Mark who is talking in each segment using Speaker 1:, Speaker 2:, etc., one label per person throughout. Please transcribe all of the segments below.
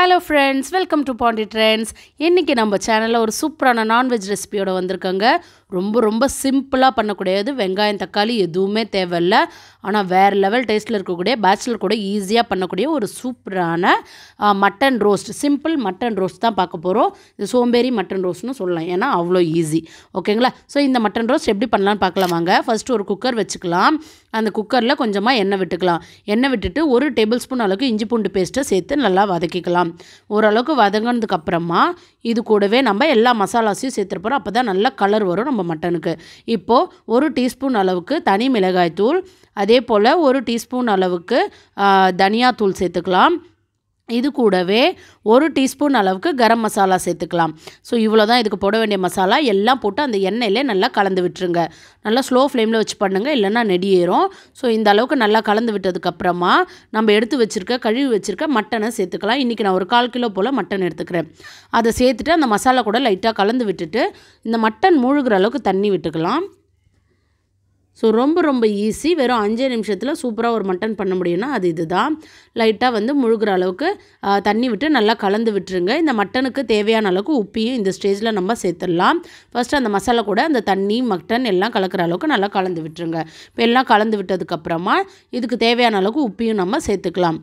Speaker 1: Hello friends, welcome to Pondy Trends. இன்னைக்கு நம்ம சேனல்ல ஒரு சூப்பரான நான்வெஜ் ரெசிபியோட வந்திருக்கங்க. ரொம்ப சிம்பிளா பண்ணக்கூடியது. வெங்காயம் தக்காளி எதுவுமே தேவையில்ல. ஆனா வேற லெவல் டேஸ்ட்ல இருக்கக்கூடிய பேச்சுலர் கூட ஈஸியா பண்ணக்கூடிய ஒரு சூப்பரான mutton roast. Simple mutton roast தான் பார்க்க போறோம். இது சோம்பேறி மட்டன் ரோஸ்ட்னு சொல்லலாம். ஏன்னா அவ்வளோ ஈஸி. ஓகேங்களா? சோ இந்த மட்டன் ரோஸ்ட் எப்படி பண்ணலாம்னு பார்க்கலாம் வாங்க. ஃபர்ஸ்ட் ஒரு குக்கர் வச்சுக்கலாம். அந்த குக்கர்ல கொஞ்சமா எண்ணெய் விட்டுக்கலாம். எண்ணெய் விட்டுட்டு 1 டேபிள்ஸ்பூன் அளவுக்கு இஞ்சி பூண்டு பேஸ்ட்டை சேர்த்து நல்லா வதக்கிக்கலாம். ஓரளவுக்கு வதங்கினதுக்கு அப்புறமா இது கூடவே நம்ம எல்லா மசாலாஸையும் சேர்த்துறப்போம். அப்பதான் நல்ல கலர் வரும் நம்ம மட்டனுக்கு. இப்போ 1 டீஸ்பூன் அளவுக்கு தனி மிளகாய் தூள், அதே போல 1 டீஸ்பூன் அளவுக்கு தனியா தூள் சேர்த்துக்கலாம். இது கூடவே 1 டீஸ்பூன் அளவுக்கு கரம் மசாலா சேர்த்துக்கலாம். ஸோ இவ்வளோ தான் இதுக்கு போட வேண்டிய மசாலா. எல்லாம் போட்டு அந்த எண்ணெயிலே நல்லா கலந்து விட்டுருங்க. நல்லா ஸ்லோ ஃப்ளேமில் வச்சு பண்ணுங்கள், இல்லைன்னா நெடியேறும். ஸோ இந்த அளவுக்கு நல்லா கலந்து விட்டதுக்கப்புறமா நம்ம எடுத்து வச்சுருக்க கழுவி வச்சுருக்க மட்டனை சேர்த்துக்கலாம். இன்றைக்கி நான் ஒரு 1/4 கிலோ போல் மட்டன் எடுத்துக்கிறேன். அதை சேர்த்துட்டு அந்த மசாலா கூட லைட்டாக கலந்து விட்டுட்டு இந்த மட்டன் மூழ்கிற அளவுக்கு தண்ணி விட்டுக்கலாம். ஸோ ரொம்ப ஈஸி. வெறும் 5 நிமிஷத்தில் சூப்பராக ஒரு மட்டன் பண்ண முடியும்னா அது இதுதான். லைட்டாக வந்து முழுகிற அளவுக்கு தண்ணி விட்டு நல்லா கலந்து விட்டுருங்க. இந்த மட்டனுக்கு தேவையான அளவுக்கு உப்பையும் இந்த ஸ்டேஜில் நம்ம சேர்த்துடலாம். ஃபஸ்ட்டு அந்த மசாலா கூட அந்த தண்ணி மட்டன் எல்லாம் கலக்கிற அளவுக்கு நல்லா கலந்து விட்டுருங்க. இப்போ எல்லாம் கலந்து விட்டதுக்கப்புறமா இதுக்கு தேவையான அளவுக்கு உப்பையும் நம்ம சேர்த்துக்கலாம்.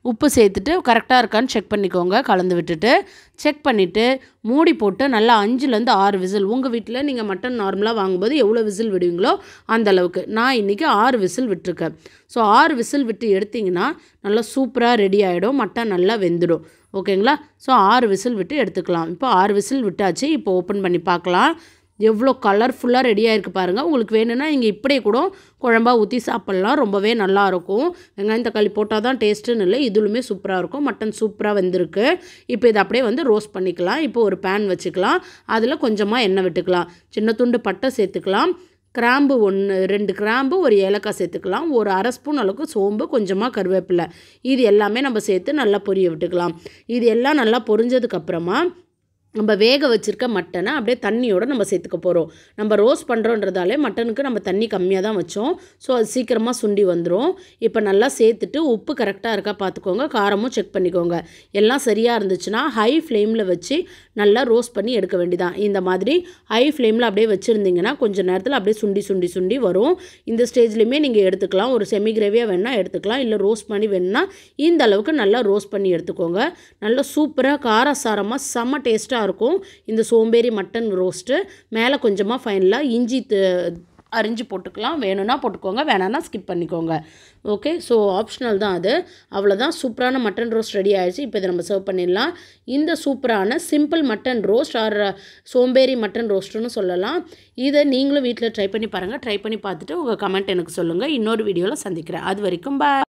Speaker 1: உப்பு சேர்த்துட்டு கரெக்டாக இருக்கான்னு செக் பண்ணிக்கோங்க. கலந்து விட்டுட்டு செக் பண்ணிவிட்டு மூடி போட்டு நல்லா 5லேருந்து 6 விசில். உங்கள் வீட்டில் நீங்கள் மட்டன் நார்மலாக வாங்கும்போது எவ்வளோ விசில் விடுவீங்களோ அந்த அளவுக்கு. நான் இன்றைக்கி 6 விசில் விட்டுருக்கேன். ஸோ 6 விசில் விட்டு எடுத்திங்கன்னா நல்லா சூப்பராக ரெடி ஆகிடும். மட்டன் நல்லா வெந்துடும். ஓகேங்களா? ஸோ 6 விசில் விட்டு எடுத்துக்கலாம். இப்போ 6 விசில் விட்டாச்சு. இப்போ ஓப்பன் பண்ணி பார்க்கலாம். எவ்வளோ கலர்ஃபுல்லாக ரெடியாக இருக்குது பாருங்கள். உங்களுக்கு வேணும்னா நீங்கள் இப்படியே கூட குழம்பா ஊற்றி சாப்பிட்லாம். ரொம்பவே நல்லாயிருக்கும். வெங்காயம் தக்காளி போட்டால் தான் டேஸ்ட்டுன்னு இல்லை, இதுலுமே சூப்பராக இருக்கும். மட்டன் சூப்பராக வெந்திருக்கு. இப்போ இதை அப்படியே வந்து ரோஸ்ட் பண்ணிக்கலாம். இப்போ ஒரு பேன் வச்சுக்கலாம். அதில் கொஞ்சமாக எண்ணெய் விட்டுக்கலாம். சின்ன துண்டு பட்டை சேர்த்துக்கலாம். கிராம்பு 2 கிராம்பு, ஒரு ஏலக்காய் சேர்த்துக்கலாம். ஒரு 1/2 ஸ்பூன் அளவுக்கு சோம்பு, கொஞ்சமாக கருவேப்பிலை. இது எல்லாமே நம்ம சேர்த்து நல்லா பொரிய விட்டுக்கலாம். இது எல்லாம் நல்லா பொரிஞ்சதுக்கப்புறமா நம்ம வேக வச்சுருக்க மட்டனை அப்படியே தண்ணியோடு நம்ம சேர்த்துக்க போகிறோம். நம்ம ரோஸ்ட் பண்ணுறோன்றதாலே மட்டனுக்கு நம்ம தண்ணி கம்மியாக தான் வச்சோம். ஸோ அது சீக்கிரமாக சுண்டி வந்துடும். இப்போ நல்லா சேர்த்துட்டு உப்பு கரெக்டாக இருக்கா பார்த்துக்கோங்க. காரமும் செக் பண்ணிக்கோங்க. எல்லாம் சரியாக இருந்துச்சுன்னா ஹை ஃப்ளேமில் வச்சு நல்லா ரோஸ்ட் பண்ணி எடுக்க வேண்டியதான். இந்த மாதிரி ஹை ஃப்ளேமில் அப்படியே வச்சுருந்தீங்கன்னா கொஞ்சம் நேரத்தில் அப்படியே சுண்டி வரும். இந்த ஸ்டேஜ்லேயுமே நீங்கள் எடுத்துக்கலாம். ஒரு செமி கிரேவியாக வேணால் எடுத்துக்கலாம், இல்லை ரோஸ்ட் பண்ணி வேணுன்னா இந்த அளவுக்கு நல்லா ரோஸ்ட் பண்ணி எடுத்துக்கோங்க. நல்லா சூப்பராக காரசாரமாக செம்ம டேஸ்ட்டாக இருக்கும் இந்த சோம்பேறி மட்டன் ரோஸ்ட்டு. மேலே கொஞ்சமாக ஃபைனலாக இஞ்சி அரிஞ்சு போட்டுக்கலாம். வேணும்னா போட்டுக்கோங்க, வேணான்னா ஸ்கிப் பண்ணிக்கோங்க. ஓகே, ஸோ ஆப்ஷனல் தான் அது. அவ்வளோதான், சூப்பரான மட்டன் ரோஸ்ட் ரெடி ஆகிடுச்சு. இப்போ இதை நம்ம சர்வ் பண்ணிடலாம். இந்த சூப்பரான சிம்பிள் மட்டன் ரோஸ்ட் ஆர் சோம்பேறி மட்டன் ரோஸ்ட்டுன்னு சொல்லலாம். இதை நீங்களும் வீட்டில் ட்ரை பண்ணி பாருங்கள். ட்ரை பண்ணி பார்த்துட்டு உங்கள் கமெண்ட் எனக்கு சொல்லுங்கள். இன்னொரு வீடியோவில் சந்திக்கிறேன். அது வரைக்கும் பாய்.